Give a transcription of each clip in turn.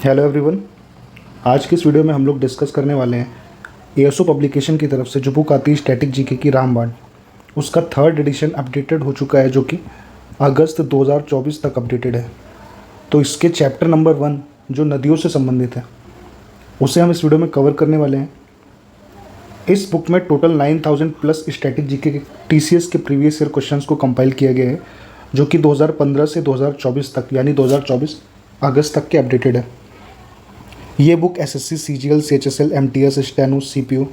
Hello everyone. आज की इस वीडियो में हम लोग डिस्कस करने वाले हैं एएसओ पब्लिकेशन की तरफ से जो बुक आती है स्टैटिक जीके की रामबाण, उसका 3rd एडिशन अपडेटेड हो चुका है जो कि अगस्त 2024 तक अपडेटेड है। तो इसके चैप्टर नंबर 1 जो नदियों से संबंधित है उसे हम इस वीडियो में कवर करने वाले हैं। इस बुक में टोटल 9000 प्लस स्टैटिक जीके के टीसीएस के प्रीवियस ईयर क्वेश्चंस को कंपाइल किया गया है जो कि 2015 से 2024 तक यानी 2024 अगस्त तक के अपडेटेड है। ये book SSC, CGL, CHSL, MTS, steno, CPU,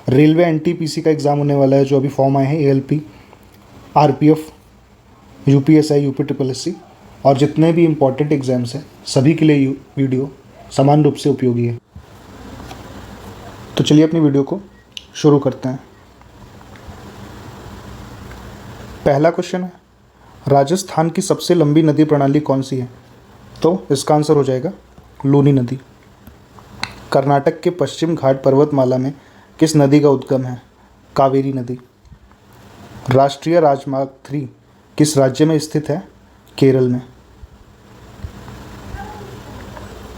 railway NTPC का एग्ज़ाम होने वाला है जो अभी फॉर्म आए हैं, ALP, RPF, UPSI, UP triple SC और जितने भी इम्पोर्टेंट एग्ज़ाम्स हैं सभी के लिए वीडियो समान रूप से उपयोगी है। तो चलिए अपनी वीडियो को शुरू करते हैं। पहला क्वेश्चन है, राजस्थान की सबसे लंबी नदी प्रणाली कौन सी है? तो इसका आंसर हो जाएगा लूनी नदी। कर्नाटक के पश्चिम घाट पर्वतमाला में किस नदी का उद्गम है? कावेरी नदी। राष्ट्रीय राजमार्ग 3 किस राज्य में स्थित है? केरल में।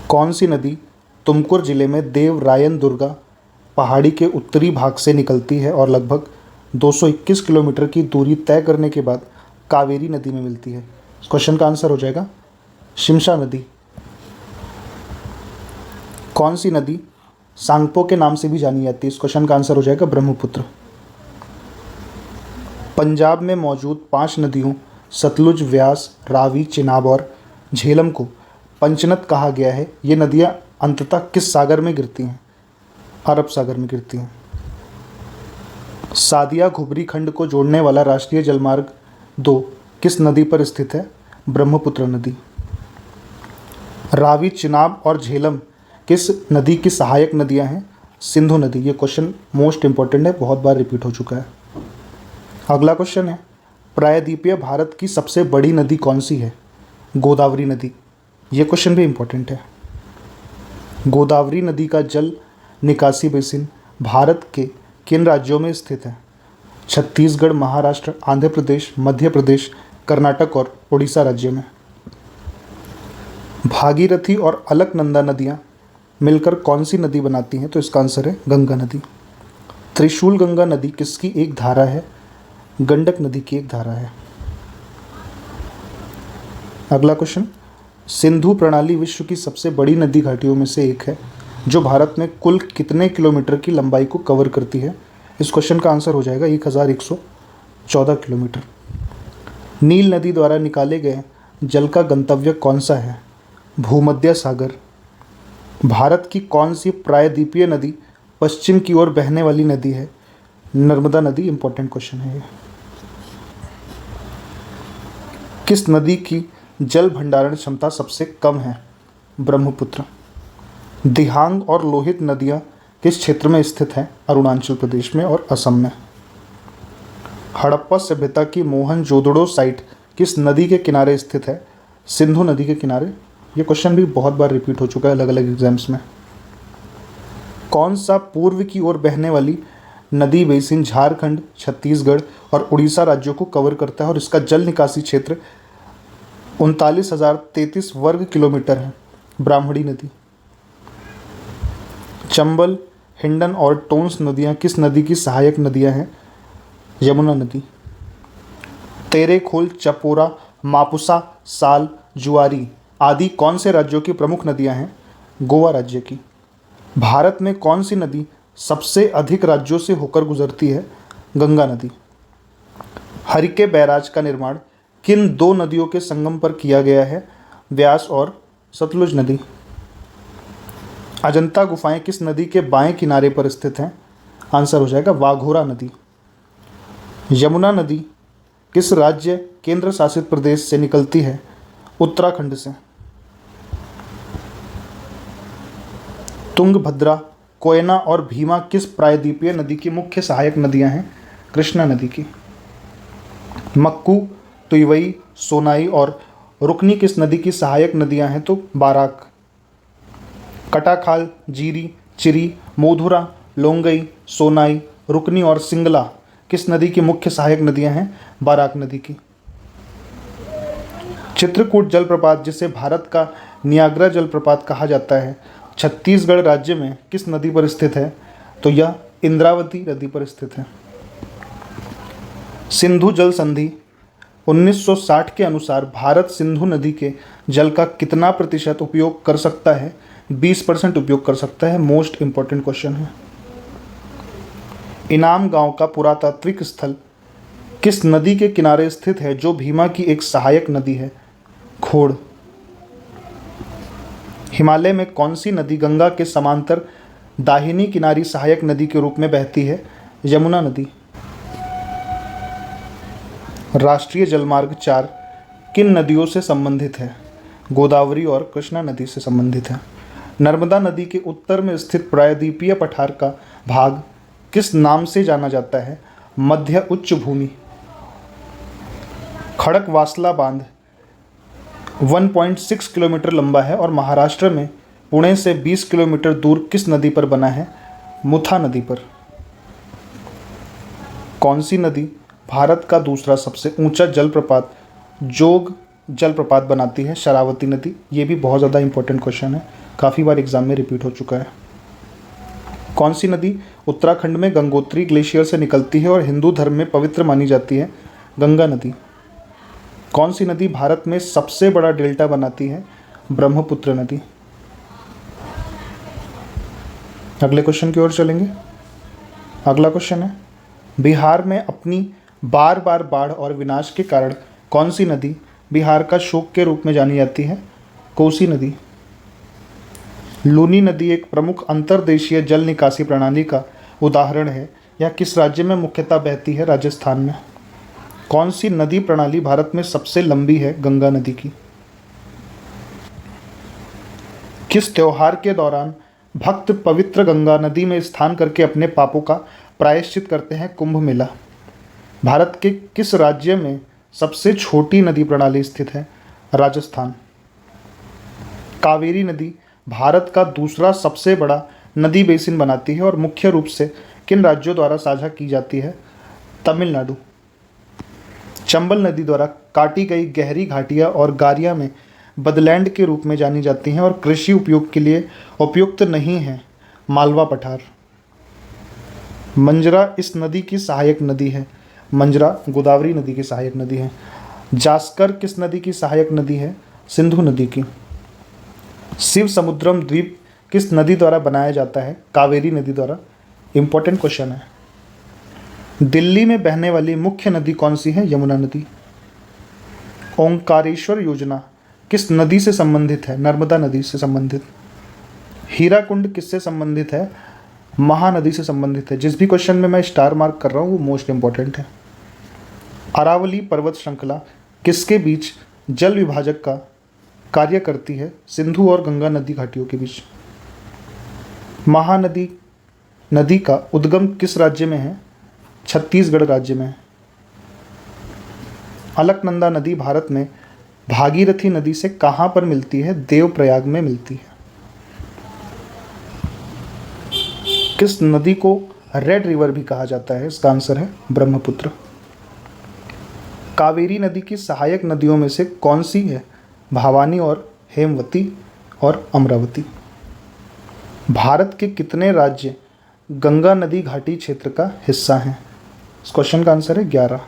कौन सी नदी तुमकुर जिले में देवरायन दुर्गा पहाड़ी के उत्तरी भाग से निकलती है और लगभग 221 किलोमीटर की दूरी तय करने के बाद कावेरी नदी में मिलती है? क्वेश्चन का आंसर हो जाएगा शिमशा नदी। कौन सी नदी सांगपो के नाम से भी जानी जाती है? इस क्वेश्चन का आंसर हो जाएगा ब्रह्मपुत्र। पंजाब में मौजूद 5 नदियों सतलुज, व्यास, रावी, चिनाब और झेलम को पंचनद कहा गया है। ये नदियाँ अंततः किस सागर में गिरती हैं? अरब सागर में गिरती हैं। सादिया घुबरी खंड को जोड़ने वाला राष्ट्रीय जलमार्ग 2 किस नदी पर स्थित है? ब्रह्मपुत्र नदी। रावी, चिनाब और झेलम किस नदी की सहायक नदियां हैं? सिंधु नदी। ये क्वेश्चन मोस्ट इंपॉर्टेंट है, बहुत बार रिपीट हो चुका है। अगला क्वेश्चन है, प्रायद्वीपीय भारत की सबसे बड़ी नदी कौन सी है? गोदावरी नदी। ये क्वेश्चन भी इंपॉर्टेंट है। गोदावरी नदी का जल निकासी बेसिन भारत के किन राज्यों में स्थित है? छत्तीसगढ़, महाराष्ट्र, आंध्र प्रदेश, मध्य प्रदेश, कर्नाटक और उड़ीसा राज्य में। भागीरथी और अलकनंदा नदियाँ मिलकर कौन सी नदी बनाती हैं? तो इसका आंसर है गंगा नदी। त्रिशूल गंगा नदी किसकी एक धारा है? गंडक नदी की एक धारा है। अगला क्वेश्चन, सिंधु प्रणाली विश्व की सबसे बड़ी नदी घाटियों में से एक है जो भारत में कुल कितने किलोमीटर की लंबाई को कवर करती है? इस क्वेश्चन का आंसर हो जाएगा 1114 किलोमीटर। नील नदी द्वारा निकाले गए जल का गंतव्य कौन सा है? भूमध्य सागर। भारत की कौन सी प्रायद्वीपीय नदी पश्चिम की ओर बहने वाली नदी है? नर्मदा नदी। इंपॉर्टेंट क्वेश्चन है ये। किस नदी की जल भंडारण क्षमता सबसे कम है? ब्रह्मपुत्र। दिहांग और लोहित नदियाँ किस क्षेत्र में स्थित हैं? अरुणाचल प्रदेश में और असम में। हड़प्पा सभ्यता की मोहनजोदड़ो साइट किस नदी के किनारे स्थित है? सिंधु नदी के किनारे। ये क्वेश्चन भी बहुत बार रिपीट हो चुका है अलग अलग एग्जाम्स में। कौन सा पूर्व की ओर बहने वाली नदी बेसिन झारखंड, छत्तीसगढ़ और उड़ीसा राज्यों को कवर करता है और इसका जल निकासी क्षेत्र 39,033 वर्ग किलोमीटर है? ब्राह्मणी नदी। चंबल, हिंडन और टोंस नदियाँ किस नदी की सहायक नदियाँ हैं? यमुना नदी। तेरेखोल, चपोरा, मापुसा, साल, जुआरी आदि कौन से राज्यों की प्रमुख नदियां हैं? गोवा राज्य की। भारत में कौन सी नदी सबसे अधिक राज्यों से होकर गुजरती है? गंगा नदी। हरिके बैराज का निर्माण किन 2 नदियों के संगम पर किया गया है? व्यास और सतलुज नदी। अजंता गुफाएं किस नदी के बाएं किनारे पर स्थित हैं? आंसर हो जाएगा वाघोरा नदी। यमुना नदी किस राज्य केंद्र शासित प्रदेश से निकलती है? उत्तराखंड से। तुंगभद्रा, कोयना और भीमा किस प्रायद्वीपीय नदी की मुख्य सहायक नदियां हैं? कृष्णा नदी की। मक्कू, तुईवई, सोनाई और रुकनी किस नदी की सहायक नदियां हैं? तो बाराक। कटाखाल, जीरी, चिरी, मोधुरा, लोंगई, सोनाई, रुकनी और सिंगला किस नदी की मुख्य सहायक नदियां हैं? बाराक नदी की। चित्रकूट जलप्रपात जिसे भारत का नियाग्रा जलप्रपात कहा जाता है छत्तीसगढ़ राज्य में किस नदी पर स्थित है? तो यह इंद्रावती नदी पर स्थित है। सिंधु जल संधि 1960 के अनुसार भारत सिंधु नदी के जल का कितना प्रतिशत उपयोग कर सकता है? 20% उपयोग कर सकता है। मोस्ट इंपॉर्टेंट क्वेश्चन है। इनाम गांव का पुरातात्विक स्थल किस नदी के किनारे स्थित है जो भीमा की एक सहायक नदी है? खोड़। हिमालय में कौन सी नदी गंगा के समांतर दाहिनी किनारी सहायक नदी के रूप में बहती है? यमुना नदी। राष्ट्रीय जलमार्ग 4 किन नदियों से संबंधित है? गोदावरी और कृष्णा नदी से संबंधित है। नर्मदा नदी के उत्तर में स्थित प्रायद्वीपीय पठार का भाग किस नाम से जाना जाता है? मध्य उच्च भूमि। खड़कवासला बांध 1.6 किलोमीटर लंबा है और महाराष्ट्र में पुणे से 20 किलोमीटर दूर किस नदी पर बना है? मुथा नदी पर। कौन सी नदी भारत का दूसरा सबसे ऊंचा जलप्रपात जोग जलप्रपात बनाती है? शरावती नदी। ये भी बहुत ज़्यादा इंपॉर्टेंट क्वेश्चन है, काफ़ी बार एग्जाम में रिपीट हो चुका है। कौन सी नदी उत्तराखंड में गंगोत्री ग्लेशियर से निकलती है और हिंदू धर्म में पवित्र मानी जाती है? गंगा नदी। कौन सी नदी भारत में सबसे बड़ा डेल्टा बनाती है? ब्रह्मपुत्र नदी। अगले क्वेश्चन की ओर चलेंगे। अगला क्वेश्चन है, बिहार में अपनी बार बार बाढ़ और विनाश के कारण कौन सी नदी बिहार का शोक के रूप में जानी जाती है? कोसी नदी। लूनी नदी एक प्रमुख अंतर्देशीय जल निकासी प्रणाली का उदाहरण है। यह किस राज्य में मुख्यतः बहती है? राजस्थान में। कौन सी नदी प्रणाली भारत में सबसे लंबी है? गंगा नदी की। किस त्योहार के दौरान भक्त पवित्र गंगा नदी में स्नान करके अपने पापों का प्रायश्चित करते हैं? कुंभ मेला। भारत के किस राज्य में सबसे छोटी नदी प्रणाली स्थित है? राजस्थान। कावेरी नदी भारत का दूसरा सबसे बड़ा नदी बेसिन बनाती है और मुख्य रूप से किन राज्यों द्वारा साझा की जाती है? तमिलनाडु। चंबल नदी द्वारा काटी गई गहरी घाटियाँ और गारियाँ में बदलैंड के रूप में जानी जाती हैं और कृषि उपयोग के लिए उपयुक्त नहीं है। मालवा पठार। मंजरा इस नदी की सहायक नदी है। मंजरा गोदावरी नदी की सहायक नदी है। जास्कर किस नदी की सहायक नदी है? सिंधु नदी की। शिव समुद्रम द्वीप किस नदी द्वारा बनाया जाता है? कावेरी नदी द्वारा। इंपॉर्टेंट क्वेश्चन है। दिल्ली में बहने वाली मुख्य नदी कौन सी है? यमुना नदी। ओंकारेश्वर योजना किस नदी से संबंधित है? नर्मदा नदी से संबंधित। हीराकुंड किससे संबंधित है? महानदी से संबंधित है। जिस भी क्वेश्चन में मैं स्टार मार्क कर रहा हूँ वो मोस्ट इंपॉर्टेंट है। अरावली पर्वत श्रृंखला किसके बीच जल विभाजक का कार्य करती है? सिंधु और गंगा नदी घाटियों के बीच। महानदी नदी का उद्गम किस राज्य में है? छत्तीसगढ़ राज्य में है। अलकनंदा नदी भारत में भागीरथी नदी से कहाँ पर मिलती है? देवप्रयाग में मिलती है। किस नदी को रेड रिवर भी कहा जाता है? इसका आंसर है ब्रह्मपुत्र। कावेरी नदी की सहायक नदियों में से कौन सी है? भावानी और हेमवती और अमरावती। भारत के कितने राज्य गंगा नदी घाटी क्षेत्र का हिस्सा हैं? इस क्वेश्चन का आंसर है 11।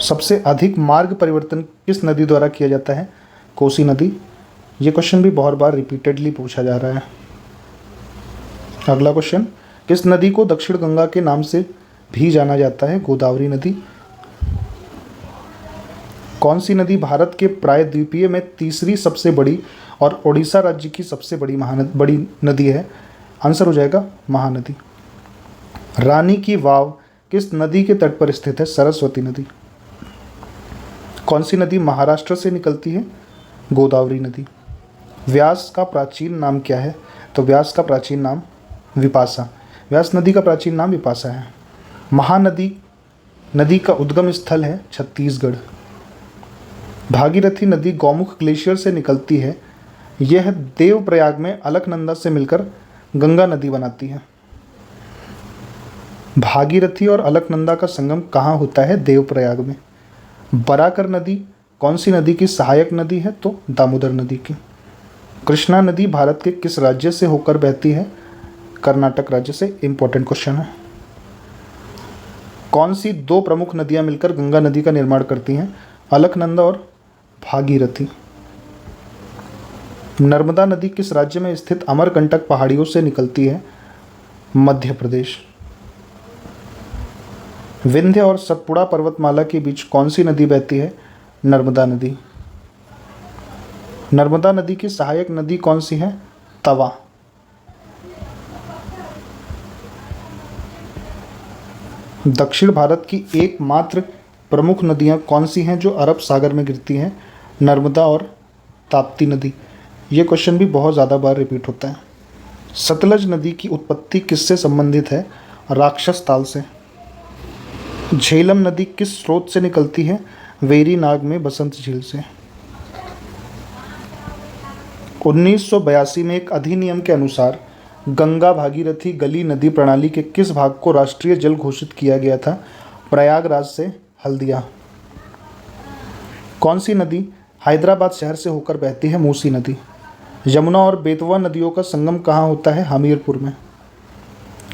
सबसे अधिक मार्ग परिवर्तन किस नदी द्वारा किया जाता है? कोसी नदी। ये क्वेश्चन भी बहुत बार रिपीटेडली पूछा जा रहा है। अगला क्वेश्चन, किस नदी को दक्षिण गंगा के नाम से भी जाना जाता है? गोदावरी नदी। कौन सी नदी भारत के प्रायद्वीपीय में तीसरी सबसे बड़ी और ओडिशा राज्य की सबसे बड़ी नदी है? आंसर हो जाएगा महानदी। रानी की वाव किस नदी के तट पर स्थित है? सरस्वती नदी। कौन सी नदी महाराष्ट्र से निकलती है? गोदावरी नदी। व्यास का प्राचीन नाम क्या है? तो व्यास का प्राचीन नाम विपासा। व्यास नदी का प्राचीन नाम विपासा है। महानदी नदी का उद्गम स्थल है छत्तीसगढ़। भागीरथी नदी गौमुख ग्लेशियर से निकलती है। यह देवप्रयाग में अलकनंदा से मिलकर गंगा नदी बनाती है। भागीरथी और अलकनंदा का संगम कहाँ होता है? देवप्रयाग में। बराकर नदी कौन सी नदी की सहायक नदी है? तो दामोदर नदी की। कृष्णा नदी भारत के किस राज्य से होकर बहती है? कर्नाटक राज्य से। इंपॉर्टेंट क्वेश्चन है। कौन सी दो प्रमुख नदियां मिलकर गंगा नदी का निर्माण करती हैं? अलकनंदा और भागीरथी। नर्मदा नदी किस राज्य में स्थित अमरकंटक पहाड़ियों से निकलती है? मध्य प्रदेश। विंध्य और सतपुड़ा पर्वतमाला के बीच कौन सी नदी बहती है? नर्मदा नदी। नर्मदा नदी की सहायक नदी कौन सी है? तवा। दक्षिण भारत की एकमात्र प्रमुख नदियां कौन सी हैं जो अरब सागर में गिरती हैं? नर्मदा और ताप्ती नदी। ये क्वेश्चन भी बहुत ज़्यादा बार रिपीट होता है। सतलज नदी की उत्पत्ति किससे संबंधित है? राक्षस ताल से। झेलम नदी किस स्रोत से निकलती है? वेरी नाग में बसंत झील से। 1982 में एक अधिनियम के अनुसार गंगा भागीरथी गली नदी प्रणाली के किस भाग को राष्ट्रीय जल घोषित किया गया था? प्रयागराज से हल्दिया। कौन सी नदी हैदराबाद शहर से होकर बहती है? मूसी नदी। यमुना और बेतवा नदियों का संगम कहाँ होता है? हमीरपुर में।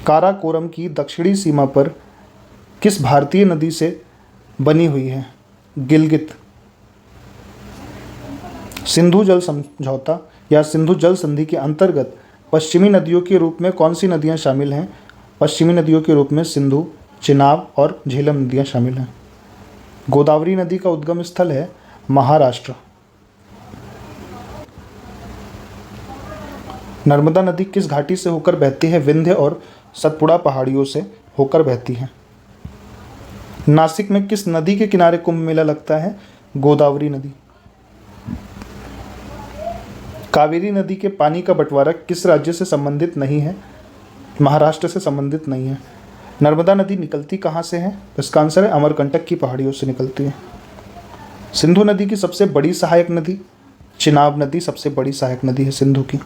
काराकोरम की दक्षिणी सीमा पर किस भारतीय नदी से बनी हुई है? गिलगित। सिंधु जल समझौता या सिंधु जल संधि के अंतर्गत पश्चिमी नदियों के रूप में कौन सी नदियां शामिल हैं? पश्चिमी नदियों के रूप में सिंधु, चिनाब और झेलम नदियां शामिल हैं। गोदावरी नदी का उद्गम स्थल है महाराष्ट्र। नर्मदा नदी किस घाटी से होकर बहती है? विंध्य और सतपुड़ा पहाड़ियों से होकर बहती है। नासिक में किस नदी के किनारे कुंभ मेला लगता है? गोदावरी नदी। कावेरी नदी के पानी का बंटवारा किस राज्य से संबंधित नहीं है? महाराष्ट्र से संबंधित नहीं है। नर्मदा नदी निकलती कहाँ से है? इसका आंसर है अमरकंटक की पहाड़ियों से निकलती है। सिंधु नदी की सबसे बड़ी सहायक नदी? चिनाब नदी सबसे बड़ी सहायक नदी है सिंधु की।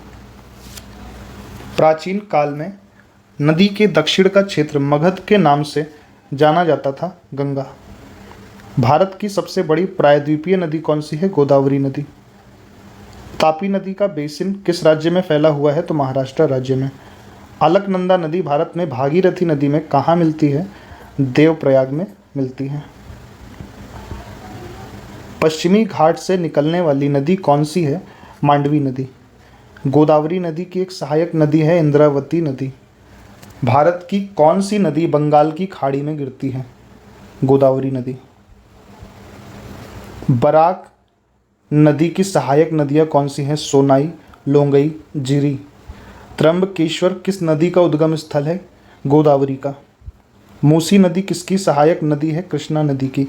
प्राचीन काल में नदी के दक्षिण का क्षेत्र मगध के नाम से जाना जाता था। गंगा। भारत की सबसे बड़ी प्रायद्वीपीय नदी कौन सी है? गोदावरी नदी। तापी नदी का बेसिन किस राज्य में फैला हुआ है? तो महाराष्ट्र राज्य में। अलकनंदा नदी भारत में भागीरथी नदी में कहाँ मिलती है? देवप्रयाग में मिलती है। पश्चिमी घाट से निकलने वाली नदी कौन सी है? मांडवी नदी। गोदावरी नदी की एक सहायक नदी है इंद्रावती नदी। भारत की कौन सी नदी बंगाल की खाड़ी में गिरती है? गोदावरी नदी। बराक नदी की सहायक नदियाँ कौन सी हैं? सोनाई, लोंगई, जिरी। त्र्यंबकेश्वर किस नदी का उद्गम स्थल है? गोदावरी का। मूसी नदी किसकी सहायक नदी है? कृष्णा नदी की।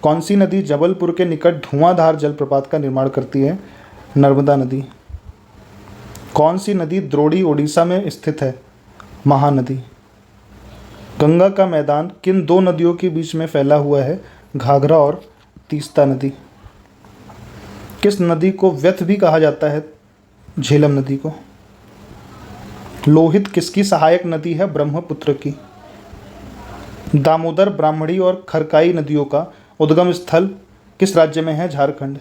कौन सी नदी जबलपुर के निकट धुआंधार जलप्रपात का निर्माण करती है? नर्मदा नदी। कौन सी नदी द्रोणी ओडिशा में स्थित है? महानदी। गंगा का मैदान किन दो नदियों के बीच में फैला हुआ है? घाघरा और तीस्ता नदी। किस नदी को व्यथ भी कहा जाता है? झेलम नदी को। लोहित किसकी सहायक नदी है? ब्रह्मपुत्र की। दामोदर, ब्राह्मणी और खरकाई नदियों का उद्गम स्थल किस राज्य में है? झारखंड।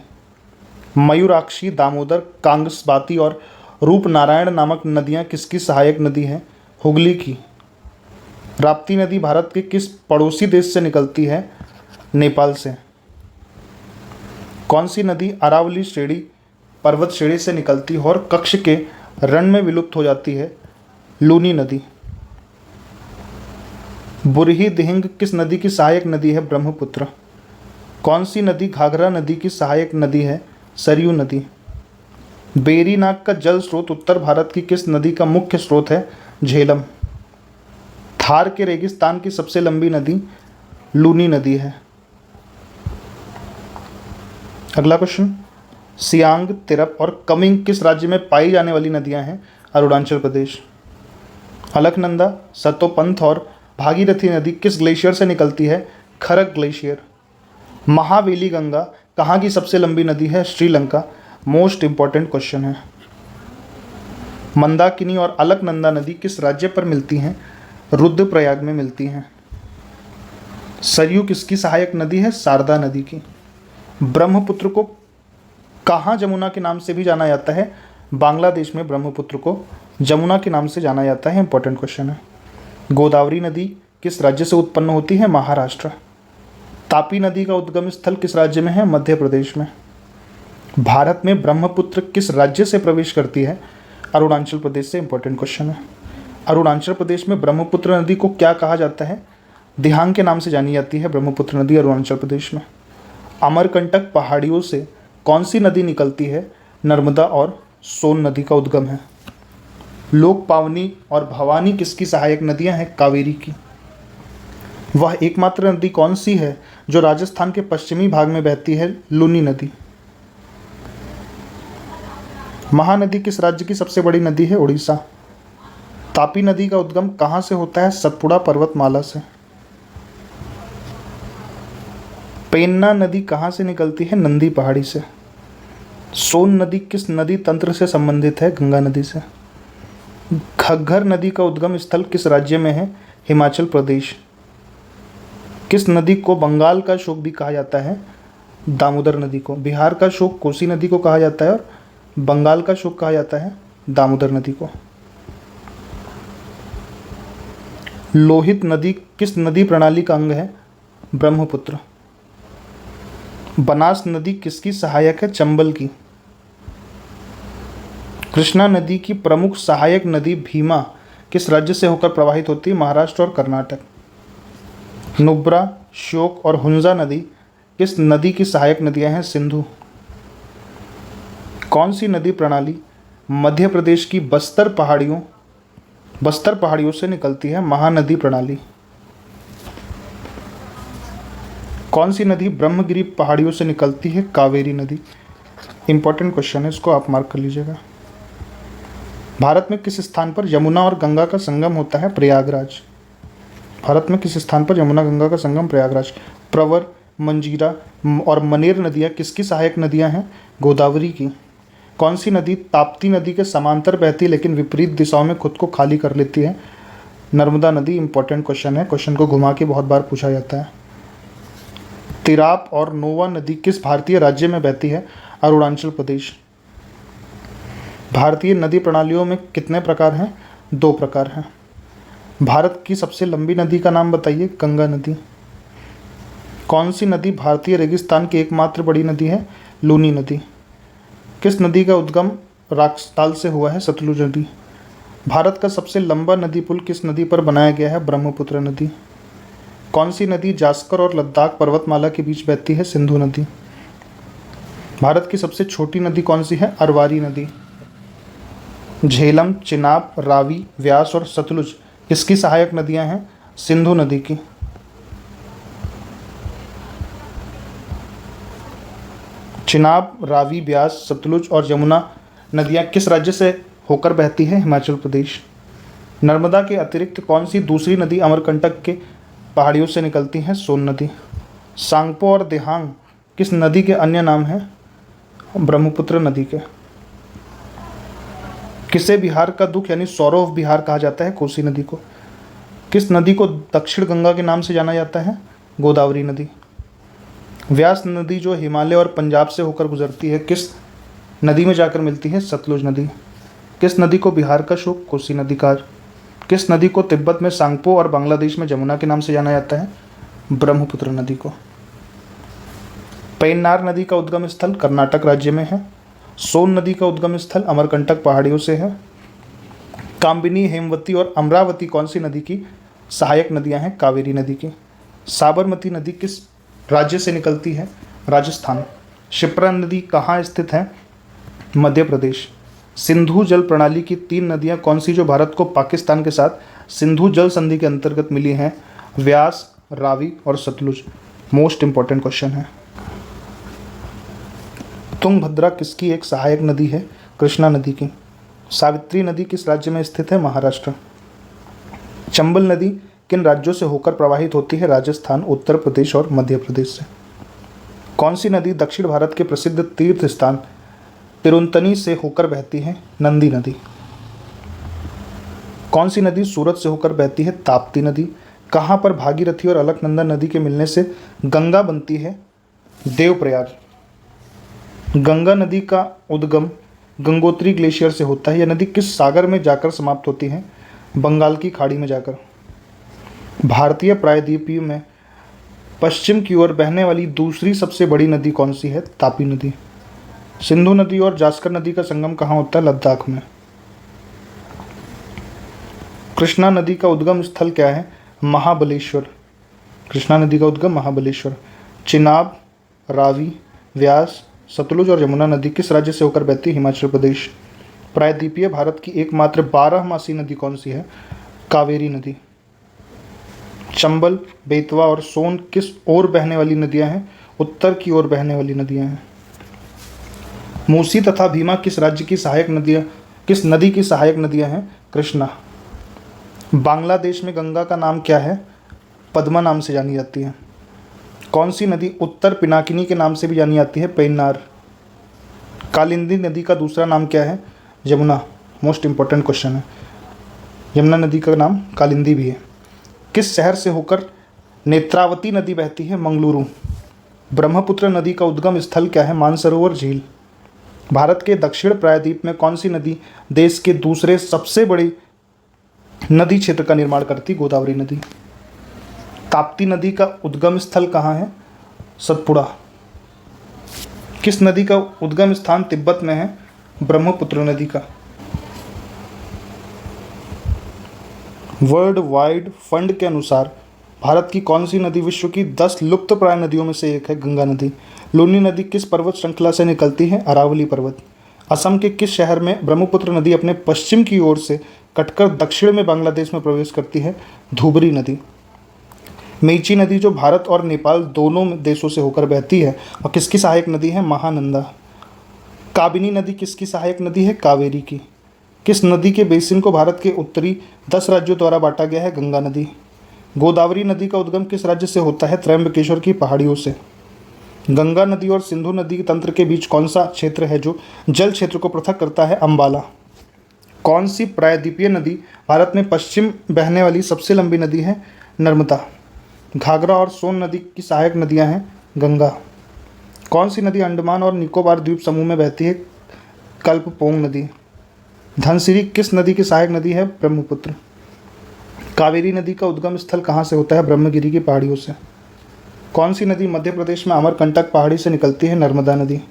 मयूराक्षी, दामोदर, कांगसबाती और रूपनारायण नामक नदियां किसकी सहायक नदी हैं? हुगली की। राप्ती नदी भारत के किस पड़ोसी देश से निकलती है? नेपाल से। कौन सी नदी अरावली श्रेणी पर्वत श्रेणी से निकलती है और कच्छ के रण में विलुप्त हो जाती है? लूनी नदी। बुरही दिहिंग किस नदी की सहायक नदी है? ब्रह्मपुत्र। कौन सी नदी घाघरा नदी की सहायक नदी है? सरयू नदी। बेरी नाग का जल स्रोत उत्तर भारत की किस नदी का मुख्य स्रोत है? झेलम। थार के रेगिस्तान की सबसे लंबी नदी लूनी नदी है। अगला क्वेश्चन, सियांग, तिरप और कमिंग किस राज्य में पाई जाने वाली नदियां हैं? अरुणाचल प्रदेश। अलकनंदा, सतोपंथ और भागीरथी नदी किस ग्लेशियर से निकलती है? खरक ग्लेशियर। महावेली गंगा कहाँ की सबसे लंबी नदी है? श्रीलंका। मोस्ट इंपॉर्टेंट क्वेश्चन है। मंदाकिनी और अलकनंदा नदी किस राज्य पर मिलती हैं? रुद्रप्रयाग में मिलती हैं। सरयू किसकी सहायक नदी है? शारदा नदी की। ब्रह्मपुत्र को कहाँ जमुना के नाम से भी जाना जाता है? बांग्लादेश में ब्रह्मपुत्र को जमुना के नाम से जाना जाता है। इंपॉर्टेंट क्वेश्चन है। गोदावरी नदी किस राज्य से उत्पन्न होती है? महाराष्ट्र। तापी नदी का उद्गम स्थल किस राज्य में है? मध्य प्रदेश में। भारत में ब्रह्मपुत्र किस राज्य से प्रवेश करती है? अरुणाचल प्रदेश से। इंपॉर्टेंट क्वेश्चन है। अरुणाचल प्रदेश में ब्रह्मपुत्र नदी को क्या कहा जाता है? दिहांग के नाम से जानी जाती है ब्रह्मपुत्र नदी अरुणाचल प्रदेश में। अमरकंटक पहाड़ियों से कौन सी नदी निकलती है? नर्मदा और सोन नदी का उद्गम है। लोक पावनी और भवानी किसकी सहायक नदियां हैं? कावेरी की। वह एकमात्र नदी कौन सी है जो राजस्थान के पश्चिमी भाग में बहती है? लूनी नदी। महानदी किस राज्य की सबसे बड़ी नदी है? उड़ीसा। तापी नदी का उद्गम कहाँ से होता है? सतपुड़ा पर्वतमाला से। पेन्ना नदी कहाँ से निकलती है? नंदी पहाड़ी से। सोन नदी किस नदी तंत्र से संबंधित है? गंगा नदी से। घग्गर नदी का उद्गम स्थल किस राज्य में है? हिमाचल प्रदेश। किस नदी को बंगाल का शोक भी कहा जाता है? दामोदर नदी को। बिहार का शोक कोसी नदी को कहा जाता है और बंगाल का शोक कहा जाता है दामोदर नदी को। लोहित नदी किस नदी प्रणाली का अंग है? ब्रह्मपुत्र। बनास नदी किसकी सहायक है? चंबल की। कृष्णा नदी की प्रमुख सहायक नदी भीमा किस राज्य से होकर प्रवाहित होती है? महाराष्ट्र और कर्नाटक। नुब्रा, श्योक और हुंजा नदी किस नदी की सहायक नदियां हैं? सिंधु। कौन सी नदी प्रणाली मध्य प्रदेश की बस्तर पहाड़ियों से निकलती है? महानदी प्रणाली। कौन सी नदी ब्रह्मगिरी पहाड़ियों से निकलती है? कावेरी नदी। इंपॉर्टेंट क्वेश्चन है, इसको आप मार्क कर लीजिएगा। भारत में किस स्थान पर यमुना और गंगा का संगम होता है? प्रयागराज। भारत में किस स्थान पर यमुना गंगा का संगम? प्रयागराज। प्रवर, मंजीरा और मनेर नदियाँ किसकी सहायक नदियाँ हैं? गोदावरी की। कौन सी नदी ताप्ती नदी के समांतर बहती लेकिन विपरीत दिशाओं में खुद को खाली कर लेती है? नर्मदा नदी। इंपॉर्टेंट क्वेश्चन है, क्वेश्चन को घुमा के बहुत बार पूछा जाता है। तिराप और नोवा नदी किस भारतीय राज्य में बहती है? अरुणाचल प्रदेश। भारतीय नदी प्रणालियों में कितने प्रकार हैं? 2 प्रकार हैं। भारत की सबसे लंबी नदी का नाम बताइए? गंगा नदी। कौन सी नदी भारतीय रेगिस्तान की एकमात्र बड़ी नदी है? लूनी नदी। किस नदी का उद्गम राजस्थान से हुआ है? सतलुज नदी। भारत का सबसे लंबा नदी पुल किस नदी पर बनाया गया है? ब्रह्मपुत्र नदी। कौन सी नदी जास्कर और लद्दाख पर्वतमाला के बीच बहती है? सिंधु नदी। भारत की सबसे छोटी नदी कौन सी है? अरवारी नदी। झेलम, चिनाब, रावी, व्यास और सतलुज किसकी सहायक नदियां हैं? सिंधु नदी की। चिनाब, रावी, व्यास, सतलुज और यमुना नदियां किस राज्य से होकर बहती है? हिमाचल प्रदेश। नर्मदा के अतिरिक्त कौन सी दूसरी नदी अमरकंटक के पहाड़ियों से निकलती है? सोन नदी। सांगपो और दिहांग किस नदी के अन्य नाम हैं? ब्रह्मपुत्र नदी के। किसे बिहार का दुख यानी सौरो ऑफ बिहार कहा जाता है? कोसी नदी को। किस नदी को दक्षिण गंगा के नाम से जाना जाता है? गोदावरी नदी। व्यास नदी जो हिमालय और पंजाब से होकर गुजरती है किस नदी में जाकर मिलती है? सतलुज नदी। किस नदी को बिहार का शोक? कोसी नदी का। किस नदी को तिब्बत में सांगपो और बांग्लादेश में जमुना के नाम से जाना जाता है? ब्रह्मपुत्र नदी को। पेन्नार नदी का उद्गम स्थल कर्नाटक राज्य में है। सोन नदी का उद्गम स्थल अमरकंटक पहाड़ियों से है। कामबिनी, हेमवती और अमरावती कौन सी नदी की सहायक नदियां हैं? कावेरी नदी की। साबरमती नदी किस राज्य से निकलती है? राजस्थान। शिप्रा नदी कहाँ स्थित है? मध्य प्रदेश। सिंधु जल प्रणाली की 3 नदियां कौन सी जो भारत को पाकिस्तान के साथ सिंधु जल संधि के अंतर्गत मिली हैं? व्यास, रावी और सतलुज। मोस्ट इंपॉर्टेंट क्वेश्चन है। तुंगभद्रा किसकी एक सहायक नदी है? कृष्णा नदी की। सावित्री नदी किस राज्य में स्थित है? महाराष्ट्र। चंबल नदी किन राज्यों से होकर प्रवाहित होती है? राजस्थान, उत्तर प्रदेश और मध्य प्रदेश से। कौन सी नदी दक्षिण भारत के प्रसिद्ध तीर्थ स्थान तिरुंतनी से होकर बहती है? नंदी नदी। कौन सी नदी सूरत से होकर बहती है? ताप्ती नदी। कहाँ पर भागीरथी और अलकनंदा नदी के मिलने से गंगा बनती है? देवप्रयाग। गंगा नदी का उद्गम गंगोत्री ग्लेशियर से होता है। यह नदी किस सागर में जाकर समाप्त होती है? बंगाल की खाड़ी में जाकर। भारतीय प्रायद्वीपीय में पश्चिम की ओर बहने वाली दूसरी सबसे बड़ी नदी कौन सी है? तापी नदी। सिंधु नदी और जास्कर नदी का संगम कहाँ होता है? लद्दाख में। कृष्णा नदी का उद्गम स्थल क्या है? महाबलेश्वर। कृष्णा नदी का उद्गम महाबलेश्वर। चिनाब, रावी, व्यास, सतलुज और यमुना नदी किस राज्य से होकर बहती है? हिमाचल प्रदेश। प्रायद्वीपीय भारत की एकमात्र 12मासी नदी कौन सी है? कावेरी नदी। चंबल, बेतवा और सोन किस ओर बहने वाली नदियां हैं? उत्तर की ओर बहने वाली नदियां हैं। मूसी तथा भीमा किस राज्य की सहायक नदियां, किस नदी की सहायक नदियां हैं? कृष्णा। बांग्लादेश में गंगा का नाम क्या है? पद्मा नाम से जानी जाती है। कौन सी नदी उत्तर पिनाकिनी के नाम से भी जानी जाती है? पेन्नार। कालिंदी नदी का दूसरा नाम क्या है? यमुना। मोस्ट इंपॉर्टेंट क्वेश्चन है। यमुना नदी का नाम कालिंदी भी है। किस शहर से होकर नेत्रावती नदी बहती है? मंगलुरु। ब्रह्मपुत्र नदी का उद्गम स्थल क्या है? मानसरोवर झील। भारत के दक्षिण प्रायद्वीप में कौन सी नदी देश के दूसरे सबसे बड़े नदी क्षेत्र का निर्माण करती? गोदावरी नदी। ताप्ती नदी का उद्गम स्थल कहाँ है? सतपुड़ा। किस नदी का उद्गम स्थान तिब्बत में है? ब्रह्मपुत्र नदी का। वर्ल्ड वाइड फंड के अनुसार भारत की कौन सी नदी विश्व की 10 लुप्तप्राय नदियों में से एक है? गंगा नदी। लूनी नदी किस पर्वत श्रृंखला से निकलती है? अरावली पर्वत। असम के किस शहर में ब्रह्मपुत्र नदी अपने पश्चिम की ओर से कटकर दक्षिण में बांग्लादेश में प्रवेश करती है? धुबरी नदी। मेची नदी जो भारत और नेपाल दोनों देशों से होकर बहती है और किसकी सहायक नदी है? महानंदा। काबिनी नदी किसकी सहायक नदी है? कावेरी की। किस नदी के बेसिन को भारत के उत्तरी 10 राज्यों द्वारा बांटा गया है? गंगा नदी। गोदावरी नदी का उद्गम किस राज्य से होता है? त्रयंबकेश्वर की पहाड़ियों से। गंगा नदी और सिंधु नदी के तंत्र के बीच कौन सा क्षेत्र है जो जल क्षेत्र को पृथक करता है? अम्बाला। कौन सी प्रायद्वीपीय नदी भारत में पश्चिम बहने वाली सबसे लंबी नदी है? नर्मदा। घाघरा और सोन नदी की सहायक नदियां हैं? गंगा। कौन सी नदी अंडमान और निकोबार द्वीप समूह में बहती है? कल्पपोंग नदी। धनसिरी किस नदी की सहायक नदी है? ब्रह्मपुत्र। कावेरी नदी का उद्गम स्थल कहाँ से होता है? ब्रह्मगिरी की पहाड़ियों से। कौन सी नदी मध्य प्रदेश में अमरकंटक पहाड़ी से निकलती है? नर्मदा नदी।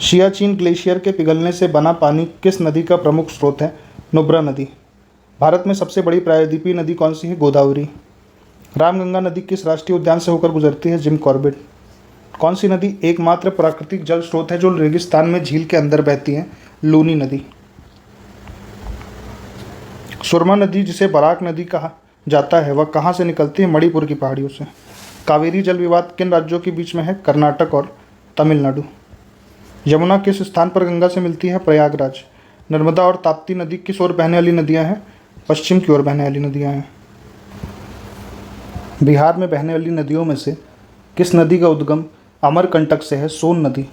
सियाचिन ग्लेशियर के पिघलने से बना पानी किस नदी का प्रमुख स्रोत है? नुब्रा नदी। भारत में सबसे बड़ी प्रायद्वीपीय नदी कौन सी है? गोदावरी। रामगंगा नदी किस राष्ट्रीय उद्यान से होकर गुजरती है? Jim Corbett. कौन सी नदी एकमात्र प्राकृतिक जल स्रोत है जो रेगिस्तान में झील के अंदर बहती है? लूनी नदी। सुरमा नदी जिसे बराक नदी कहा जाता है वह कहाँ से निकलती है? मणिपुर की पहाड़ियों से। कावेरी जल विवाद किन राज्यों के बीच में है? कर्नाटक और तमिलनाडु। यमुना किस स्थान पर गंगा से मिलती है? प्रयागराज। नर्मदा और ताप्ती नदी किस ओर बहने वाली नदियाँ हैं? पश्चिम की ओर बहने वाली नदियाँ हैं। बिहार में बहने वाली नदियों में से किस नदी का उद्गम अमरकंटक से है? सोन नदी।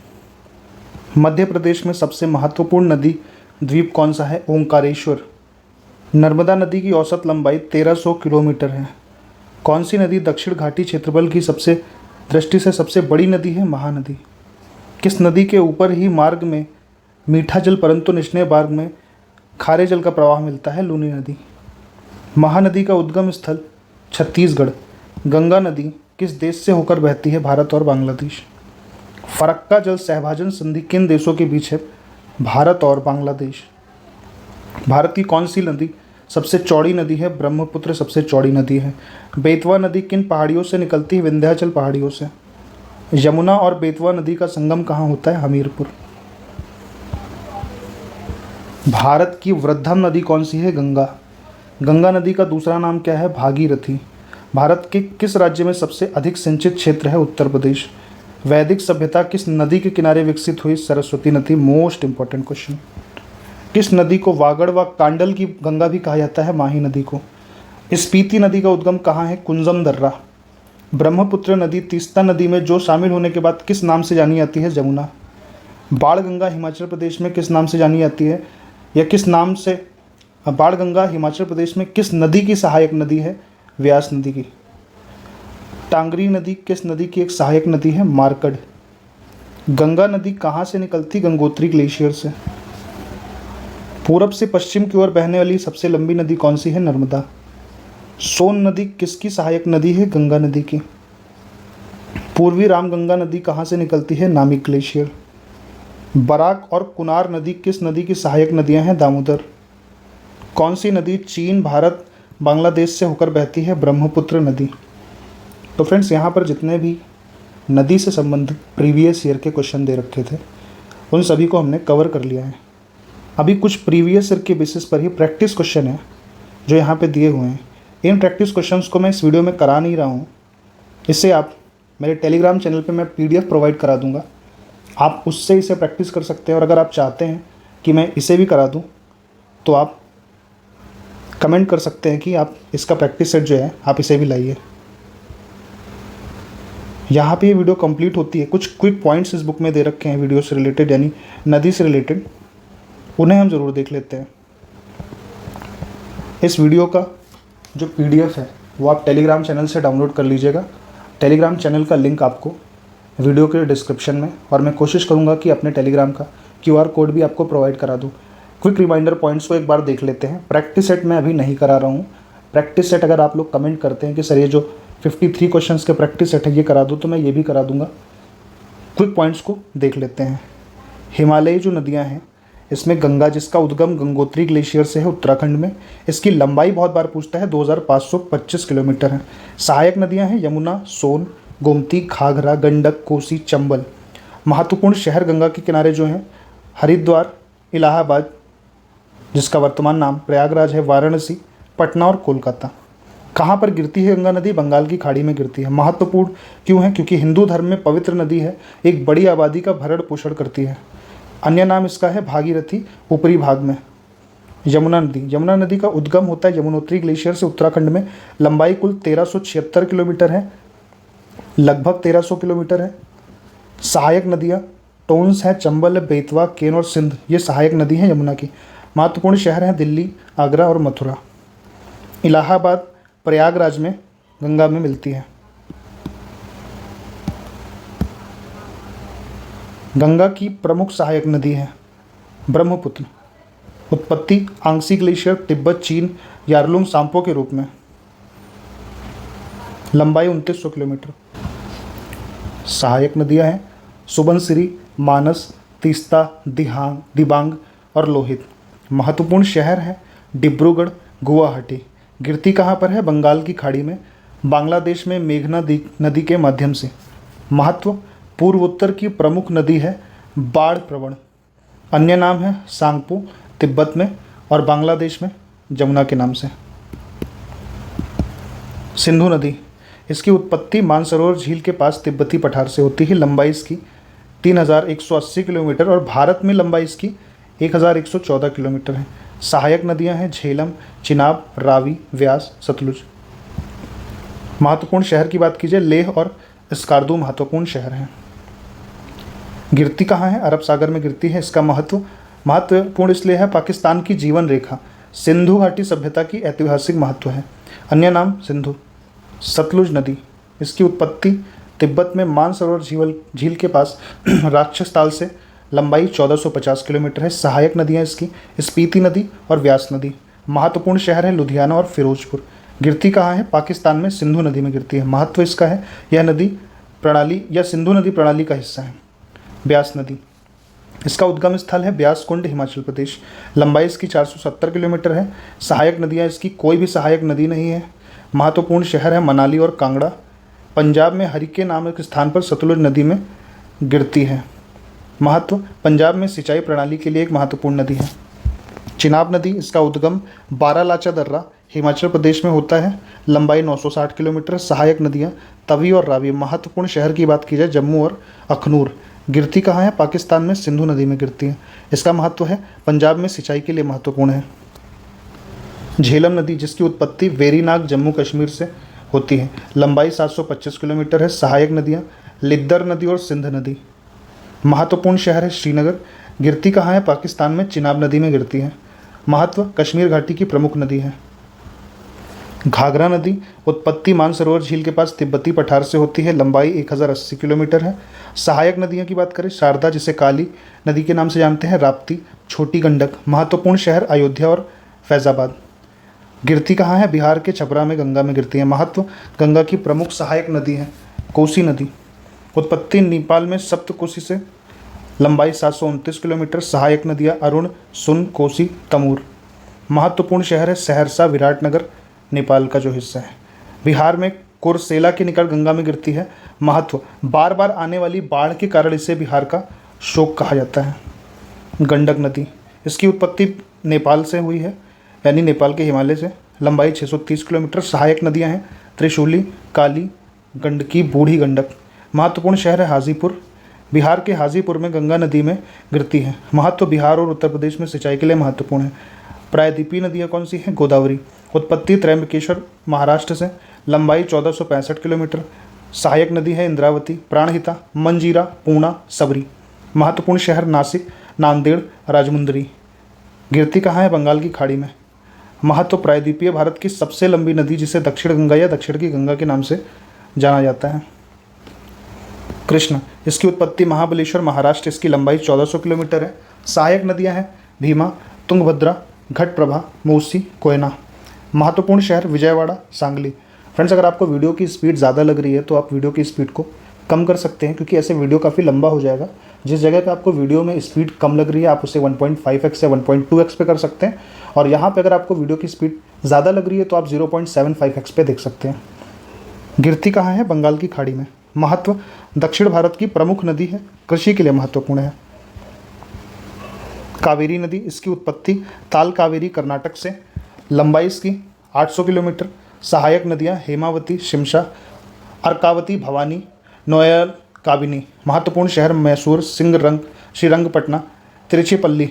मध्य प्रदेश में सबसे महत्वपूर्ण नदी द्वीप कौन सा है? ओंकारेश्वर। नर्मदा नदी की औसत लंबाई 1300 किलोमीटर है। कौन सी नदी दक्षिण घाटी क्षेत्रफल की दृष्टि से सबसे बड़ी नदी है? महानदी। किस नदी के ऊपर ही मार्ग में मीठा जल परंतु निचले मार्ग में खारे जल का प्रवाह मिलता है? लूनी नदी। महानदी का उद्गम स्थल छत्तीसगढ़। गंगा नदी किस देश से होकर बहती है? भारत और बांग्लादेश। फरक्का जल सहभाजन संधि किन देशों के बीच है? भारत और बांग्लादेश। भारत की कौन सी नदी सबसे चौड़ी नदी है? ब्रह्मपुत्र सबसे चौड़ी नदी है। बेतवा नदी किन पहाड़ियों से निकलती है? विंध्याचल पहाड़ियों से। यमुना और बेतवा नदी का संगम कहाँ होता है? हमीरपुर। भारत की वृद्धम नदी कौन सी है? गंगा। गंगा नदी का दूसरा नाम क्या है? भागीरथी। भारत के किस राज्य में सबसे अधिक सिंचित क्षेत्र है? उत्तर प्रदेश। वैदिक सभ्यता किस नदी के किनारे विकसित हुई? सरस्वती नदी। Most important question. किस नदी को वागड़ व कांडल की गंगा भी कहा जाता है? माही नदी को। स्पीति नदी का उद्गम कहाँ है? कुंजम दर्रा। ब्रह्मपुत्र नदी तीस्ता नदी में जो शामिल होने के बाद किस नाम से जानी जाती है? जमुना। बाणगंगा हिमाचल प्रदेश में किस नाम से जानी जाती है, या किस नाम से बाणगंगा हिमाचल प्रदेश में किस नदी की सहायक नदी है? व्यास नदी की। टांगरी नदी किस नदी की एक सहायक नदी है? मार्कंड। गंगा नदी कहाँ से निकलती? गंगोत्री ग्लेशियर से। पूरब से पश्चिम की ओर बहने वाली सबसे लंबी नदी कौन सी है? नर्मदा। सोन नदी किसकी सहायक नदी है? गंगा नदी की। पूर्वी रामगंगा नदी कहाँ से निकलती है? नामिक ग्लेशियर। बराक और कुनार नदी किस नदी की सहायक नदियाँ हैं? दामोदर। कौन सी नदी चीन, भारत, बांग्लादेश से होकर बहती है? ब्रह्मपुत्र नदी। तो फ्रेंड्स, यहाँ पर जितने भी नदी से संबंधित प्रीवियस ईयर के क्वेश्चन दे रखे थे उन सभी को हमने कवर कर लिया है। अभी कुछ प्रीवियस ईयर के बेसिस पर ही प्रैक्टिस क्वेश्चन है जो यहाँ पे दिए हुए हैं। इन प्रैक्टिस क्वेश्चंस को मैं इस वीडियो में करा नहीं रहा हूँ, इससे आप मेरे टेलीग्राम चैनल पे मैं PDF प्रोवाइड करा दूँगा, आप उससे इसे प्रैक्टिस कर सकते हैं। और अगर आप चाहते हैं कि मैं इसे भी करा दूँ तो आप कमेंट कर सकते हैं कि आप इसका प्रैक्टिस सेट जो है आप इसे भी लाइए। यहाँ पे ये वीडियो कंप्लीट होती है। कुछ क्विक पॉइंट्स इस बुक में दे रखे हैं वीडियो से रिलेटेड, यानी नदी से रिलेटेड, उन्हें हम ज़रूर देख लेते हैं। इस वीडियो का जो PDF है वो आप टेलीग्राम चैनल से डाउनलोड कर लीजिएगा। टेलीग्राम चैनल का लिंक आपको वीडियो के डिस्क्रिप्शन में, और मैं कोशिश करूँगा कि अपने टेलीग्राम का QR कोड भी आपको प्रोवाइड करा दूँ। क्विक रिमाइंडर पॉइंट्स को एक बार देख लेते हैं। प्रैक्टिस सेट मैं अभी नहीं करा रहा हूँ। प्रैक्टिस सेट अगर आप लोग कमेंट करते हैं कि सर ये जो 53 क्वेश्चंस के प्रैक्टिस सेट है ये करा दो, तो मैं ये भी करा दूंगा। क्विक पॉइंट्स को देख लेते हैं। हिमालयी जो नदियां हैं इसमें गंगा, जिसका उद्गम गंगोत्री ग्लेशियर से है उत्तराखंड में, इसकी लंबाई बहुत बार पूछता है 2525 किलोमीटर है। सहायक नदियां हैं यमुना, सोन, गोमती, घाघरा, गंडक, कोसी, चंबल। महत्वपूर्ण शहर गंगा के किनारे जो हैं हरिद्वार, इलाहाबाद जिसका वर्तमान नाम प्रयागराज है, वाराणसी, पटना और कोलकाता। कहाँ पर गिरती है गंगा नदी? बंगाल की खाड़ी में गिरती है। महत्वपूर्ण क्यों है? क्योंकि हिंदू धर्म में पवित्र नदी है, एक बड़ी आबादी का भरण पोषण करती है। अन्य नाम इसका है भागीरथी, ऊपरी भाग में। यमुना नदी, यमुना नदी का उद्गम होता है यमुनोत्री ग्लेशियर से उत्तराखंड में। लंबाई कुल 1376 किलोमीटर है, लगभग 1300 किलोमीटर है। सहायक नदियाँ टोन्स है, चंबल है, बेतवा, केन और सिंध, ये सहायक नदी हैं यमुना की। महत्वपूर्ण शहर हैं दिल्ली, आगरा और मथुरा। इलाहाबाद प्रयागराज में गंगा में मिलती है। गंगा की प्रमुख सहायक नदी है ब्रह्मपुत्र। उत्पत्ति आंगसी ग्लेशियर, तिब्बत, चीन, यारलुंग सांपो के रूप में। लंबाई 2900 किलोमीटर। सहायक नदियां हैं सुबनसिरी, मानस, तीस्ता, दिबांग और लोहित। महत्वपूर्ण शहर है डिब्रूगढ़, गुवाहाटी। गिरती कहाँ पर है? बंगाल की खाड़ी में, बांग्लादेश में मेघना नदी के माध्यम से। महत्व पूर्वोत्तर की प्रमुख नदी है बाढ़ प्रवण। अन्य नाम है सांगपो, तिब्बत में, और बांग्लादेश में जमुना के नाम से। सिंधु नदी, इसकी उत्पत्ति मानसरोवर झील के पास तिब्बती पठार से होती है। लंबाई इसकी 3180 किलोमीटर और भारत में लंबाई इसकी 1114 किलोमीटर है। सहायक नदियां हैं झेलम, चिनाब, रावी, व्यास, सतलुज। महत्वपूर्ण शहर की बात कीजिए, लेह और स्कार्दू महत्वपूर्ण शहर हैं। गिरती कहाँ है? अरब सागर में गिरती है। इसका महत्वपूर्ण इसलिए है, पाकिस्तान की जीवन रेखा, सिंधु घाटी सभ्यता की ऐतिहासिक महत्व है। अन्य नाम सिंधु। सतलुज नदी, इसकी उत्पत्ति तिब्बत में मानसरोवर झील के पास राक्षस ताल से। लंबाई 1450 किलोमीटर है। सहायक नदियाँ इसकी स्पीति नदी और व्यास नदी। महत्वपूर्ण शहर है लुधियाना और फिरोजपुर। गिरती कहाँ है? पाकिस्तान में सिंधु नदी में गिरती है। महत्व इसका है, यह नदी प्रणाली या सिंधु नदी प्रणाली का हिस्सा है। ब्यास नदी, इसका उद्गम स्थल है ब्यास कुंड, हिमाचल प्रदेश। लंबाई इसकी 470 किलोमीटर है। सहायक नदियाँ इसकी कोई भी सहायक नदी नहीं है। महत्वपूर्ण शहर है मनाली और कांगड़ा। पंजाब में हरिके नामक स्थान पर सतलुज नदी में गिरती है। महत्व पंजाब में सिंचाई प्रणाली के लिए एक महत्वपूर्ण नदी है। चिनाब नदी, इसका उद्गम बारालाचा दर्रा, हिमाचल प्रदेश में होता है। लंबाई 960 किलोमीटर। सहायक नदियाँ तवी और रावी। महत्वपूर्ण शहर की बात की जाए जम्मू और अखनूर। गिरती कहाँ है? पाकिस्तान में सिंधु नदी में गिरती है। इसका महत्व है पंजाब में सिंचाई के लिए महत्वपूर्ण है। झेलम नदी, जिसकी उत्पत्ति वेरीनाग, जम्मू कश्मीर से होती है। लंबाई 725 किलोमीटर है। सहायक नदियाँ लिद्दर नदी और सिंध नदी। महत्वपूर्ण शहर है श्रीनगर। गिरती कहाँ है? पाकिस्तान में चिनाब नदी में गिरती है। महत्व कश्मीर घाटी की प्रमुख नदी है। घाघरा नदी उत्पत्ति मानसरोवर झील के पास तिब्बती पठार से होती है, लंबाई 1080 किलोमीटर है। सहायक नदियों की बात करें, शारदा जिसे काली नदी के नाम से जानते हैं, राप्ती, छोटी गंडक। महत्वपूर्ण शहर अयोध्या और फैज़ाबाद। गिरती कहाँ है? बिहार के छपरा में गंगा में गिरती है। महत्व, गंगा की प्रमुख सहायक नदी है कोसी नदी। उत्पत्ति नेपाल में सप्तकोशी से, लंबाई 729 किलोमीटर। सहायक नदियाँ अरुण, सुन, कोसी, तमूर। महत्वपूर्ण शहर है सहरसा, विराटनगर नेपाल का जो हिस्सा है। बिहार में कुर्सेला के निकट गंगा में गिरती है। महत्व, बार बार आने वाली बाढ़ के कारण इसे बिहार का शोक कहा जाता है। गंडक नदी, इसकी उत्पत्ति नेपाल से हुई है, यानी नेपाल के हिमालय से। लंबाई 630 किलोमीटर। सहायक नदियां हैं त्रिशूली, काली, गंडकी, बूढ़ी गंडक। महत्वपूर्ण शहर है हाजीपुर। बिहार के हाजीपुर में गंगा नदी में गिरती है। महत्व, बिहार और उत्तर प्रदेश में सिंचाई के लिए महत्वपूर्ण है। प्रायद्वीपीय नदियाँ कौन सी हैं? गोदावरी। उत्पत्ति त्रयंबकेश्वर महाराष्ट्र से, लंबाई 1465 किलोमीटर। सहायक नदी है इंद्रावती, प्राणहिता, मंजीरा, पूर्णा, सबरी। महत्वपूर्ण शहर नासिक, नांदेड़, राजमुंदरी। गिरती कहाँ है? बंगाल की खाड़ी में। महत्व, प्रायद्वीपीय भारत की सबसे लंबी नदी जिसे दक्षिण गंगा या दक्षिण की गंगा के नाम से जाना जाता है। कृष्ण, इसकी उत्पत्ति महाबलेश्वर महाराष्ट्र। इसकी लंबाई 1400 किलोमीटर है। सहायक नदियाँ हैं भीमा, तुंगभद्रा, घटप्रभा, मूसी, कोयना। महत्वपूर्ण शहर विजयवाड़ा, सांगली। फ्रेंड्स, अगर आपको वीडियो की स्पीड ज़्यादा लग रही है तो आप वीडियो की स्पीड को कम कर सकते हैं, क्योंकि ऐसे वीडियो काफ़ी लंबा हो जाएगा। जिस जगह पे आपको वीडियो में स्पीड कम लग रही है आप उसे 1.5x या 1.2x पे कर सकते हैं, और यहाँ पे अगर आपको वीडियो की स्पीड ज़्यादा लग रही है तो आप 0.75x पे देख सकते हैं। गिरती कहाँ है? बंगाल की खाड़ी में। महत्व, दक्षिण भारत की प्रमुख नदी है, कृषि के लिए महत्वपूर्ण है। कावेरी नदी, इसकी उत्पत्ति ताल कावेरी कर्नाटक से, लंबाई इसकी 800 किलोमीटर। सहायक नदियाँ हेमावती, शिमशा, अर्कावती, भवानी, नोयल, काबिनी। महत्वपूर्ण शहर मैसूर, श्रीरंगपटना, तिरुचिपल्ली।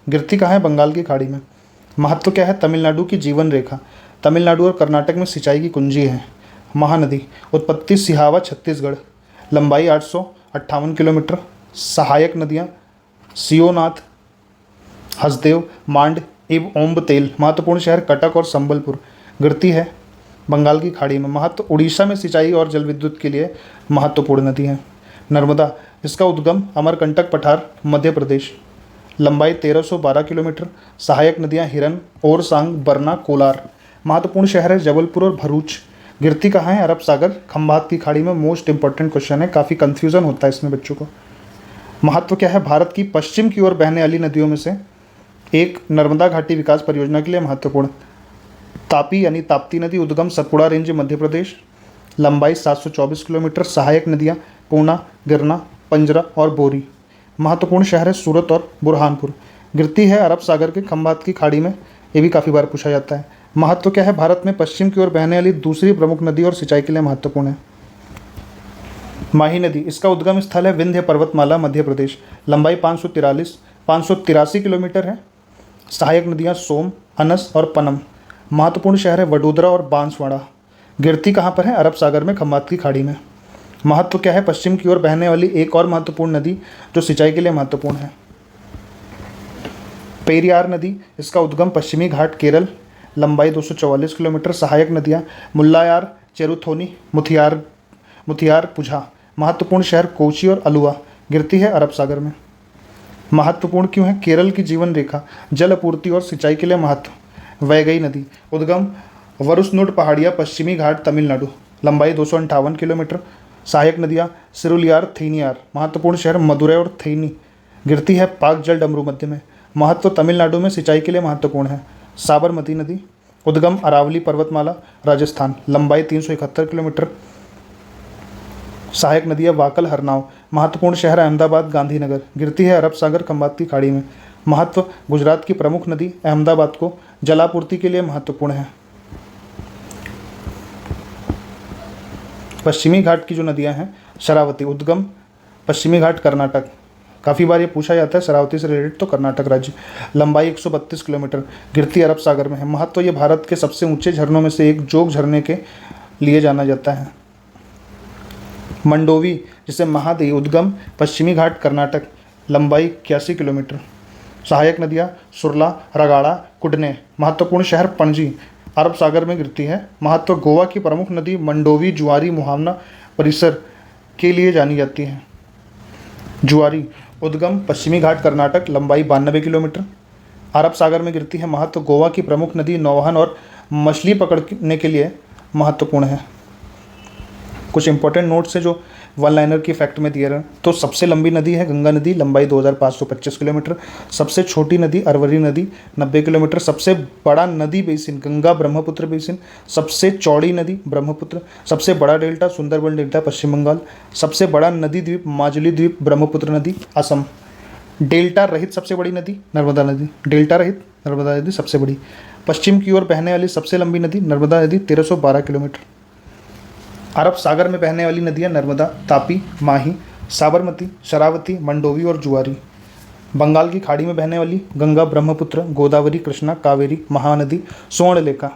गिरती कहाँ है? बंगाल की खाड़ी में। महत्व क्या है? तमिलनाडु की जीवन रेखा, तमिलनाडु और कर्नाटक में सिंचाई की कुंजी है। महानदी, उत्पत्ति सिहावा, छत्तीसगढ़, लंबाई 858 किलोमीटर। सहायक नदियाँ सियोनाथ, हसदेव, मांड, ओम्बतेल। महत्वपूर्ण शहर कटक और संबलपुर। गिरती है बंगाल की खाड़ी में। महत्व, उड़ीसा में सिंचाई और जल विद्युत के लिए महत्वपूर्ण नदी है। नर्मदा, इसका उद्गम अमरकंटक पठार, मध्य प्रदेश, लंबाई 1312 किलोमीटर। सहायक नदियाँ हिरन, ओरसांग, बरना, कोलार। महत्वपूर्ण शहर है जबलपुर और भरूच। गिरती कहाँ है? अरब सागर, खंभात की खाड़ी में। मोस्ट इंपॉर्टेंट क्वेश्चन है, काफ़ी कन्फ्यूज़न होता है इसमें बच्चों को। महत्व क्या है? भारत की पश्चिम की ओर बहने वाली नदियों में से एक, नर्मदा घाटी विकास परियोजना के लिए महत्वपूर्ण। तापी यानी ताप्ती नदी, उद्गम सतपुड़ा रेंज, मध्य प्रदेश, लंबाई 724 किलोमीटर। सहायक नदियाँ पूर्णा, गिरना, पंजरा और बोरी। महत्वपूर्ण शहर है सूरत और बुरहानपुर। गिरती है अरब सागर के खंभात की खाड़ी में, ये भी काफ़ी बार पूछा जाता है। महत्व क्या है? भारत में पश्चिम की ओर बहने वाली दूसरी प्रमुख नदी और सिंचाई के लिए महत्वपूर्ण है। माही नदी, इसका उद्गम स्थल है विंध्य पर्वतमाला, मध्य प्रदेश, लंबाई 583 किलोमीटर है। सहायक नदियाँ सोम, अनस और पनम। महत्वपूर्ण शहर है वडोदरा और बांसवाड़ा। गिरती कहाँ पर है? अरब सागर में, खंभात की खाड़ी में। महत्व क्या है? पश्चिम की ओर बहने वाली एक और महत्वपूर्ण नदी जो सिंचाई के लिए महत्वपूर्ण है, पेरियार नदी। इसका उद्गम पश्चिमी घाट, केरल, लंबाई 244 किलोमीटर। सहायक नदियाँ मुल्लायार, चेरुथोनी, मुथियारपुझा। महत्वपूर्ण शहर कोची और अलुवा। गिरती है अरब सागर में। महत्वपूर्ण क्यों है? केरल की जीवन रेखा, जल आपूर्ति और सिंचाई के लिए महत्व। वैगई नदी, उद्गम वरुसनुड पहाड़ियाँ, पश्चिमी घाट, तमिलनाडु, लंबाई 258 किलोमीटर। सहायक नदियाँ सिरुलियार, थेनियार। महत्वपूर्ण शहर मदुरै और थेनी। गिरती है पाक जल डमरू मध्य में। महत्व, तमिलनाडु में सिंचाई के लिए महत्वपूर्ण है। साबरमती नदी, उद्गम अरावली पर्वतमाला, राजस्थान, लंबाई 371 किलोमीटर। सहायक नदियाँ वाकल, हरनाव। महत्वपूर्ण शहर अहमदाबाद, गांधीनगर। गिरती है अरब सागर, खंभात की खाड़ी में। महत्व, गुजरात की प्रमुख नदी अहमदाबाद को जलापूर्ति के लिए महत्वपूर्ण है। पश्चिमी घाट की जो नदियां हैं, शरावती, उद्गम पश्चिमी घाट, कर्नाटक। काफ़ी बार ये पूछा जाता है शरावती से रिलेटेड, तो कर्नाटक राज्य, लंबाई 132 किलोमीटर। गिरती अरब सागर में है। महत्व, ये भारत के सबसे ऊंचे झरनों में से एक जोग झरने के लिए जाना जाता है। मंडोवी, जिसे महादेवी, उद्गम पश्चिमी घाट, कर्नाटक, लंबाई 81 किलोमीटर। सहायक नदियाँ सुरला, रगाड़ा, कुडने। महत्वपूर्ण शहर पणजी, अरब सागर में गिरती है। महत्व, गोवा की प्रमुख नदी मंडोवी जुआरी मुहाना परिसर के लिए जानी जाती है। जुआरी, उद्गम पश्चिमी घाट कर्नाटक, लंबाई 92 किलोमीटर। अरब सागर में गिरती है। महत्व, गोवा की प्रमुख नदी नौवहन और मछली पकड़ने के लिए महत्वपूर्ण है। कुछ इंपॉर्टेंट नोट्स है जो वन लाइनर की फैक्ट में दिए रहे। तो सबसे लंबी नदी है गंगा नदी, लंबाई 2525 किलोमीटर। सबसे छोटी नदी अरवरी नदी 90 किलोमीटर। सबसे बड़ा नदी बेसिन गंगा ब्रह्मपुत्र बेसिन। सबसे चौड़ी नदी ब्रह्मपुत्र। सबसे बड़ा डेल्टा सुंदरबन डेल्टा पश्चिम बंगाल। सबसे बड़ा नदी द्वीप माजुली द्वीप ब्रह्मपुत्र नदी असम। डेल्टा रहित सबसे बड़ी नदी नर्मदा नदी। डेल्टा रहित नर्मदा नदी सबसे बड़ी। पश्चिम की ओर बहने वाली सबसे लंबी नदी नर्मदा नदी 1312 किलोमीटर। अरब सागर में बहने वाली नदियां नर्मदा, तापी, माही, साबरमती, शरावती, मंडोवी और जुआरी। बंगाल की खाड़ी में बहने वाली गंगा, ब्रह्मपुत्र, गोदावरी, कृष्णा, कावेरी, महानदी, स्वर्णरेखा।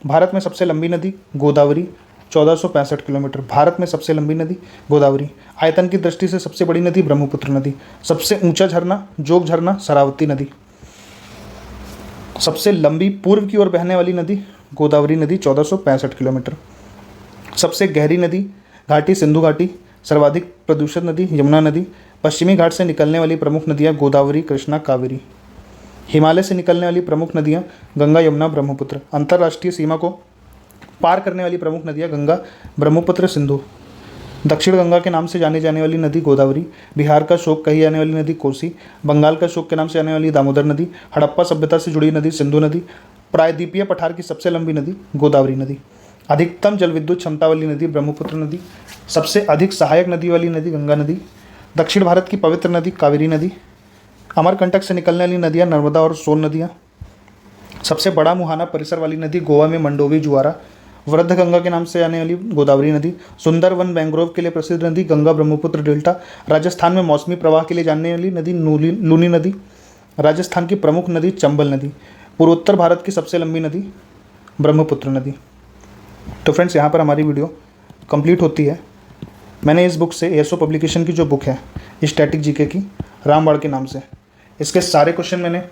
भारत में सबसे लंबी नदी गोदावरी 1465 किलोमीटर। भारत में सबसे लंबी नदी गोदावरी। आयतन की दृष्टि से सबसे बड़ी नदी ब्रह्मपुत्र नदी। सबसे ऊंचा झरना जोग झरना शरावती नदी। सबसे लंबी पूर्व की ओर बहने वाली नदी गोदावरी नदी 1465 किलोमीटर। सबसे गहरी नदी घाटी सिंधु घाटी। सर्वाधिक प्रदूषित नदी यमुना नदी। पश्चिमी घाट से निकलने वाली प्रमुख नदियाँ गोदावरी, कृष्णा, कावेरी। हिमालय से निकलने वाली प्रमुख नदियाँ गंगा, यमुना, ब्रह्मपुत्र। अंतर्राष्ट्रीय सीमा को पार करने वाली प्रमुख नदियाँ गंगा, ब्रह्मपुत्र, सिंधु। दक्षिण गंगा के नाम से जानी जाने वाली नदी गोदावरी। बिहार का शोक कही जाने वाली नदी कोसी। बंगाल का शोक के नाम से जाने वाली दामोदर नदी। हड़प्पा सभ्यता से जुड़ी नदी सिंधु नदी। प्रायद्वीपीय पठार की सबसे लंबी नदी गोदावरी नदी। अधिकतम जल विद्युत क्षमता वाली नदी ब्रह्मपुत्र नदी। सबसे अधिक सहायक नदी वाली नदी गंगा नदी। दक्षिण भारत की पवित्र नदी कावेरी नदी। अमरकंटक से निकलने वाली नदियाँ नर्मदा और सोन नदियाँ। सबसे बड़ा मुहाना परिसर वाली नदी गोवा में मंडोवी जुआरा। वृद्ध गंगा के नाम से आने वाली गोदावरी नदी। सुंदरवन मैंग्रोव के लिए प्रसिद्ध नदी गंगा, ब्रह्मपुत्र, डेल्टा। राजस्थान में मौसमी प्रवाह के लिए जानने वाली नदी लूनी नदी। राजस्थान की प्रमुख नदी चंबल नदी। पूर्वोत्तर भारत की सबसे लंबी नदी ब्रह्मपुत्र नदी। तो फ्रेंड्स, यहाँ पर हमारी वीडियो कंप्लीट होती है। मैंने इस बुक से एएसओ पब्लिकेशन की जो बुक है स्टैटिक जीके की, रामबाण के नाम से, इसके सारे क्वेश्चन मैंने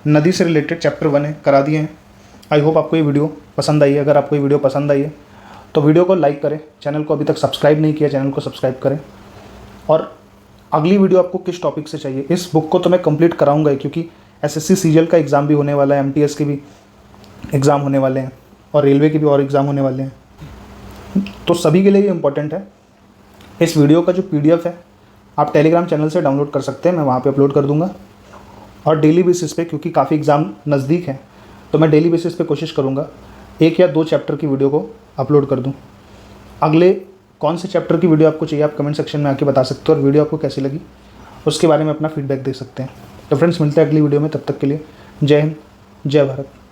नदी से रिलेटेड चैप्टर 1 है करा दिए हैं। आई होप आपको ये वीडियो पसंद आई है। अगर आपको ये वीडियो पसंद आई है तो वीडियो को लाइक करें। चैनल को अभी तक सब्सक्राइब नहीं किया, चैनल को सब्सक्राइब करें। और अगली वीडियो आपको किस टॉपिक से चाहिए, इस बुक को तो मैं कंप्लीट कराऊंगा ही, क्योंकि एसएससी सीजीएल का एग्ज़ाम भी होने वाला है, एमटीएस के भी एग्ज़ाम होने वाले हैं और रेलवे के भी और एग्ज़ाम होने वाले हैं। तो सभी के लिए ये इम्पोर्टेंट है। इस वीडियो का जो पीडीएफ है आप टेलीग्राम चैनल से डाउनलोड कर सकते हैं, मैं वहाँ पे अपलोड कर दूँगा। और डेली बेसिस पे, क्योंकि काफ़ी एग्ज़ाम नज़दीक हैं, तो मैं डेली बेसिस पे कोशिश करूँगा 1 या 2 चैप्टर की वीडियो को अपलोड कर दूँ। अगले कौन से चैप्टर की वीडियो आपको चाहिए आप कमेंट सेक्शन में आके बता सकते हो, और वीडियो आपको कैसी लगी उसके बारे में अपना फीडबैक दे सकते हैं। तो फ्रेंड्स, मिलते हैं अगली वीडियो में। तब तक के लिए जय हिंद, जय भारत।